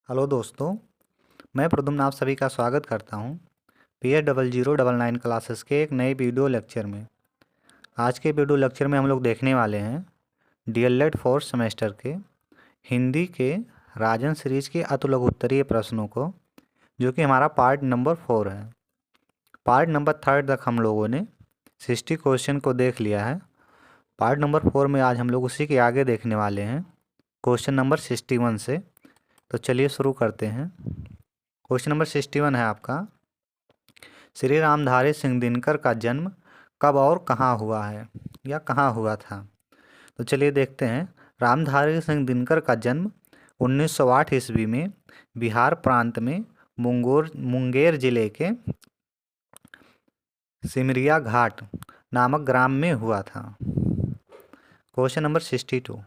Hello दोस्तों, मैं प्रद्युम्न आप सभी का स्वागत करता हूं PA0099 क्लासेस के एक नए वीडियो लेक्चर में। आज के वीडियो लेक्चर में हम लोग देखने वाले हैं DLED फोर्थ सेमेस्टर के हिंदी के राजन सीरीज के अति लघु उत्तरीय प्रश्नों को, जो कि हमारा पार्ट नंबर 4 है। पार्ट नंबर 3 तक हम लोगों ने 60 क्वेश्चन को देख लिया है। पार्ट नंबर 4 में आज हम लोग उसी के आगे देखने वाले हैं, क्वेश्चन नंबर 61 से। तो चलिए शुरू करते हैं। क्वेश्चन नंबर 61 है आपका, श्री रामधारी सिंह दिनकर का जन्म कब और कहाँ हुआ है या कहाँ हुआ था। तो चलिए देखते हैं। रामधारी सिंह दिनकर का जन्म 1908 ईस्वी में बिहार प्रांत में मुंगेर जिले के सिमरिया घाट नामक ग्राम में हुआ था। क्वेश्चन नंबर 62,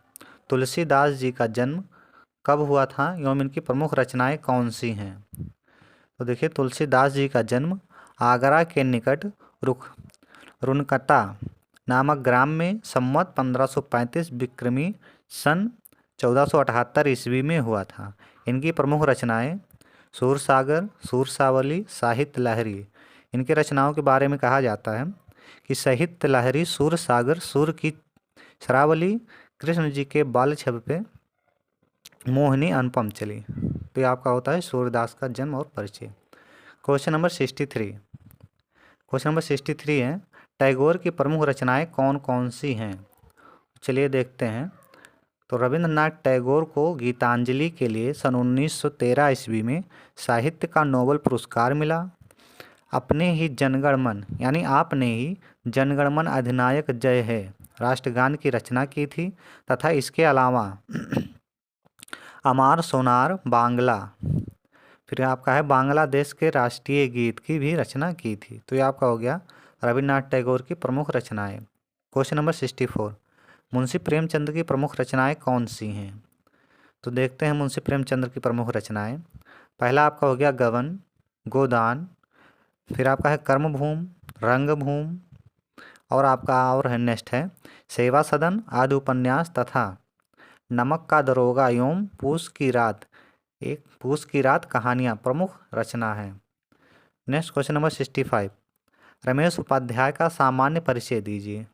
तुलसीदास जी का जन्म कब हुआ था एवं इनकी प्रमुख रचनाएं कौन सी हैं। तो देखिए, तुलसीदास जी का जन्म आगरा के निकट रुनकटा नामक ग्राम में संवत 1535 विक्रमी सन 1478 ईस्वी में हुआ था। इनकी प्रमुख रचनाएं सूरसागर, सूरसावली, साहित्य लहरी। इनकी रचनाओं के बारे में कहा जाता है कि साहित्य लहरी सूरसागर, सूर की शरावली, कृष्ण जी के बाल छब पे मोहिनी अनुपम चली। तो ये आपका होता है सूरदास का जन्म और परिचय। Question number 63। क्वेश्चन नंबर 63 है, टैगोर की प्रमुख रचनाएं कौन कौन सी हैं। चलिए देखते हैं। तो रविंद्रनाथ टैगोर को गीतांजलि के लिए सन 1913 ईस्वी में साहित्य का नोबेल पुरस्कार मिला। अपने ही जनगण मन यानी आपने ही जनगण मन अधिनायक जय है राष्ट्रगान की रचना की थी, तथा इसके अलावा अमार सोनार बांग्ला, फिर आपका है बांग्लादेश के राष्ट्रीय गीत की भी रचना की थी। तो ये आपका हो गया रविन्द्रनाथ टैगोर की प्रमुख रचनाएं। क्वेश्चन नंबर 64, मुंशी प्रेमचंद की प्रमुख रचनाएं कौन सी हैं। तो देखते हैं मुंशी प्रेमचंद की प्रमुख रचनाएं। पहला आपका हो गया गबन, गोदान, फिर आपका है कर्मभूमि, रंगभूमि, और आपका और है नेक्स्ट है सेवा सदन आदि उपन्यास, तथा नमक का दरोगा एवं पूस की रात, एक पूस की रात कहानियाँ प्रमुख रचना है। Next question number 65, Ramesh Upadhyay का सामान्य परिचय दीजिए।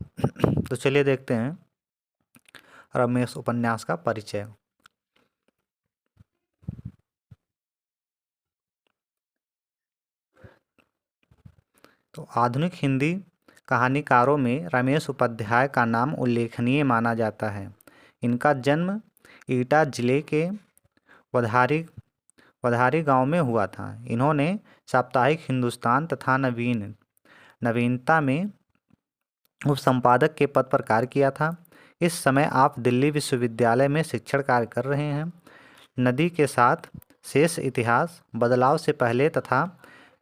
तो चलिए देखते हैं रमेश उपन्यास का परिचय। तो आधुनिक हिंदी कहानीकारों में रमेश उपाध्याय का नाम उल्लेखनीय माना जाता है। इनका जन्म ईटा जिले के वधारी गांव में हुआ था। इन्होंने साप्ताहिक हिंदुस्तान तथा नवीनता में उपसंपादक के पद पर कार्य किया था। इस समय आप दिल्ली विश्वविद्यालय में शिक्षण कार्य कर रहे हैं। नदी के साथ शेष इतिहास, बदलाव से पहले तथा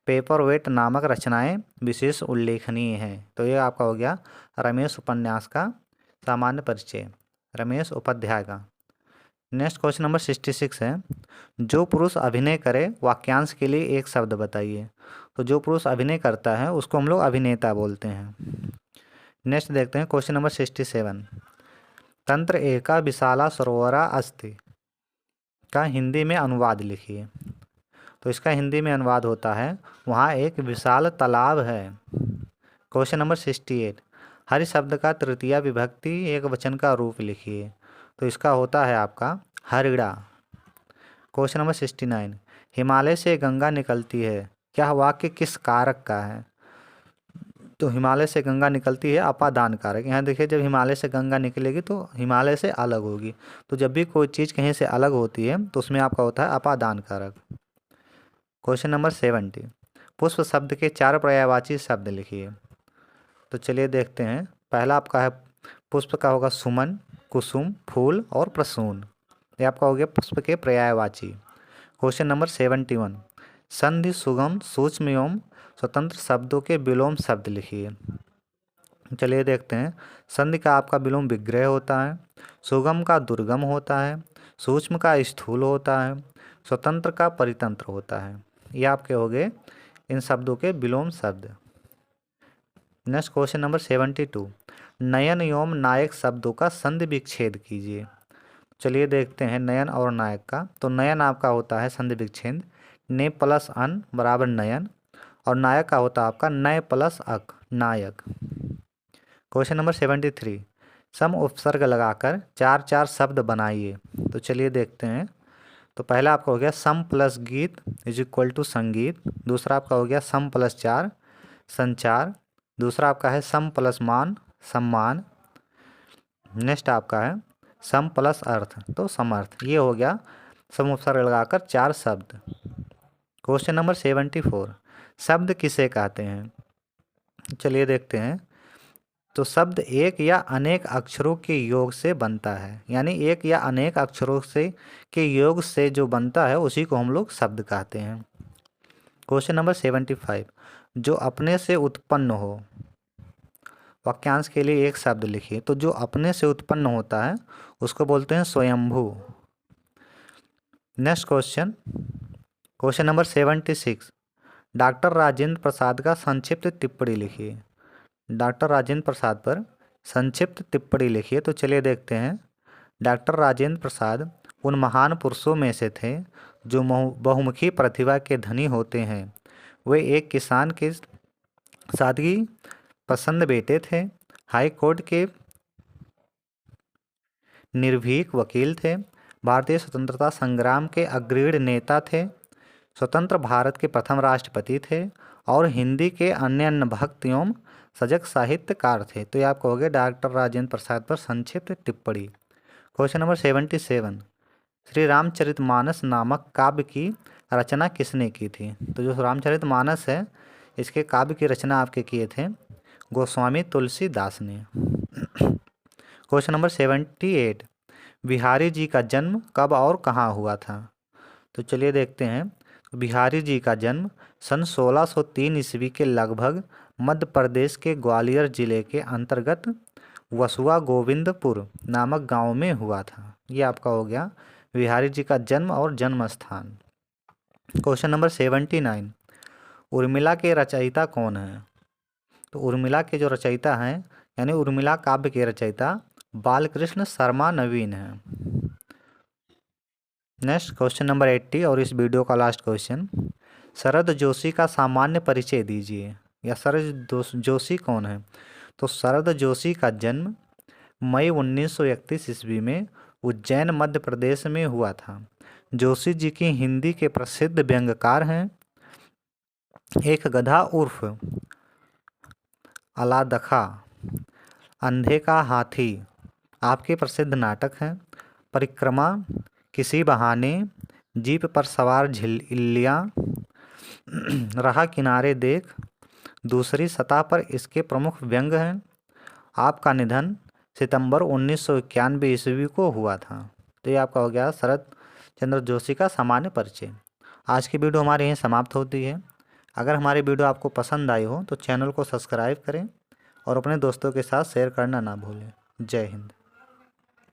पेपरवेट नामक रचनाएं विशेष उल्लेखनीय हैं। तो ये आपका हो गया रमेश उपन्यास का सामान्य परिचय, रमेश उपाध्याय का। नेक्स्ट क्वेश्चन नंबर 66 है, जो पुरुष अभिनय करे वाक्यांश के लिए एक शब्द बताइए। तो जो पुरुष अभिनय करता है उसको हम लोग अभिनेता बोलते हैं। नेक्स्ट देखते हैं क्वेश्चन नंबर 67, तंत्र एका विशाला सरोवरा अस्ति का हिंदी में अनुवाद लिखिए। तो इसका हिंदी में अनुवाद होता है वहाँ एक विशाल तालाब है। क्वेश्चन नंबर 68, हर शब्द का तृतीया विभक्ति एक वचन का रूप लिखिए। तो इसका होता है आपका हरिड़ा। क्वेश्चन नंबर 69, हिमालय से गंगा निकलती है, क्या वाक्य किस कारक का है। तो हिमालय से गंगा निकलती है अपादान कारक। यहाँ देखिए, जब हिमालय से गंगा निकलेगी तो हिमालय से अलग होगी। तो जब भी कोई चीज़ कहीं से अलग होती है तो उसमें आपका होता है अपादान कारक। क्वेश्चन नंबर 70, पुष्प शब्द के 4 पर्यायवाची शब्द लिखिए। तो चलिए देखते हैं। पहला आपका है पुष्प का होगा सुमन, कुसुम, फूल और प्रसून। ये आपका हो गया पुष्प के पर्यायवाची। क्वेश्चन नंबर 71, संधि सुगम सूक्ष्म एवं स्वतंत्र शब्दों के विलोम शब्द लिखिए। चलिए देखते हैं। संधि का आपका विलोम विग्रह होता है, सुगम का दुर्गम होता है, सूक्ष्म का स्थूल होता है, स्वतंत्र का परितंत्र होता है। ये आपके हो गए इन शब्दों के विलोम शब्द। नेक्स्ट क्वेश्चन नंबर 72, नयन एवं नायक शब्दों का संधि विच्छेद कीजिए। चलिए देखते हैं नयन और नायक का। तो नयन आपका होता है संधि विच्छेद, ने प्लस अन बराबर नयन, और नायक का होता है आपका नय प्लस अक, नायक। क्वेश्चन नंबर 73, सम उपसर्ग लगाकर चार चार शब्द बनाइए। तो चलिए देखते हैं। तो पहला आपका हो गया सम प्लस गीत इज इक्वल टू संगीत। दूसरा आपका हो गया सम प्लस चार, संचार। दूसरा आपका है सम प्लस मान, सम्मान। नेक्स्ट आपका है सम प्लस अर्थ, तो समर्थ। ये हो गया सम उपसर्ग लगाकर चार शब्द। क्वेश्चन नंबर 74, शब्द किसे कहते हैं। चलिए देखते हैं। तो शब्द एक या अनेक अक्षरों के योग से बनता है, यानी एक या अनेक अक्षरों से के योग से जो बनता है उसी को हम लोग शब्द कहते हैं। क्वेश्चन नंबर 75, जो अपने से उत्पन्न हो। वाक्यांश के लिए एक शब्द लिखिए। तो जो अपने से उत्पन्न होता है उसको बोलते हैं स्वयंभू। Next question, question number 76, doctor Rajendra Prasad का संक्षिप्त टिप्पणी लिखिए। डॉक्टर राजेंद्र प्रसाद पर संक्षिप्त टिप्पणी लिखिए। तो चलिए देखते हैं। डॉक्टर राजेंद्र प्रसाद उन महान पुरुषों में से थे जो बहुमुखी प्रतिभा के धनी होते हैं। वे एक किसान के सादगी पसंद बेटे थे, हाई कोर्ट के निर्भीक वकील थे, भारतीय स्वतंत्रता संग्राम के अग्रणी नेता थे, स्वतंत्र भारत के प्रथम राष्ट्रपति थे और हिंदी के अन्य भक्त एवं सजग साहित्यकार थे। तो ये आपको हो गया डॉक्टर राजेंद्र प्रसाद पर संक्षिप्त टिप्पणी। क्वेश्चन नंबर 77, श्री रामचरितमानस नामक काव्य की रचना किसने की थी। तो जो रामचरितमानस है इसके काव्य की रचना आपके किए थे गोस्वामी तुलसीदास ने। क्वेश्चन नंबर 78, बिहारी जी का जन्म कब और कहाँ हुआ था। तो चलिए देखते हैं। बिहारी जी का जन्म सन 1603 ईस्वी के लगभग मध्य प्रदेश के ग्वालियर जिले के अंतर्गत वसुआ गोविंदपुर नामक गांव में हुआ था। ये आपका हो गया बिहारी जी का जन्म और जन्म स्थान। क्वेश्चन नंबर 79, उर्मिला के रचयिता कौन है। तो उर्मिला के जो रचयिता हैं यानी उर्मिला काव्य के रचयिता बालकृष्ण शर्मा नवीन हैं। नेक्स्ट क्वेश्चन नंबर 80 और इस वीडियो का लास्ट क्वेश्चन, शरद जोशी का सामान्य परिचय दीजिए। या शरद जोशी कौन है। तो शरद जोशी का जन्म मई 1931 ईस्वी में उज्जैन मध्य प्रदेश में हुआ था। जोशी जी की हिंदी के प्रसिद्ध व्यंग्यकार हैं एक गधा उर्फ अलादखा, अंधे का हाथी आपके प्रसिद्ध नाटक हैं, परिक्रमा, किसी बहाने, जीप पर सवार झिल्लियाँ, रहा किनारे देख, दूसरी सतह पर इसके प्रमुख व्यंग हैं। आपका निधन सितंबर 1991 ईस्वी को हुआ था। तो ये आपका हो गया शरद चंद्र जोशी का सामान्य परिचय। आज की वीडियो हमारे यहीं समाप्त होती है। अगर हमारी वीडियो आपको पसंद आई हो तो चैनल को सब्सक्राइब करें और अपने दोस्तों के साथ शेयर करना ना भूलें। जय हिंद।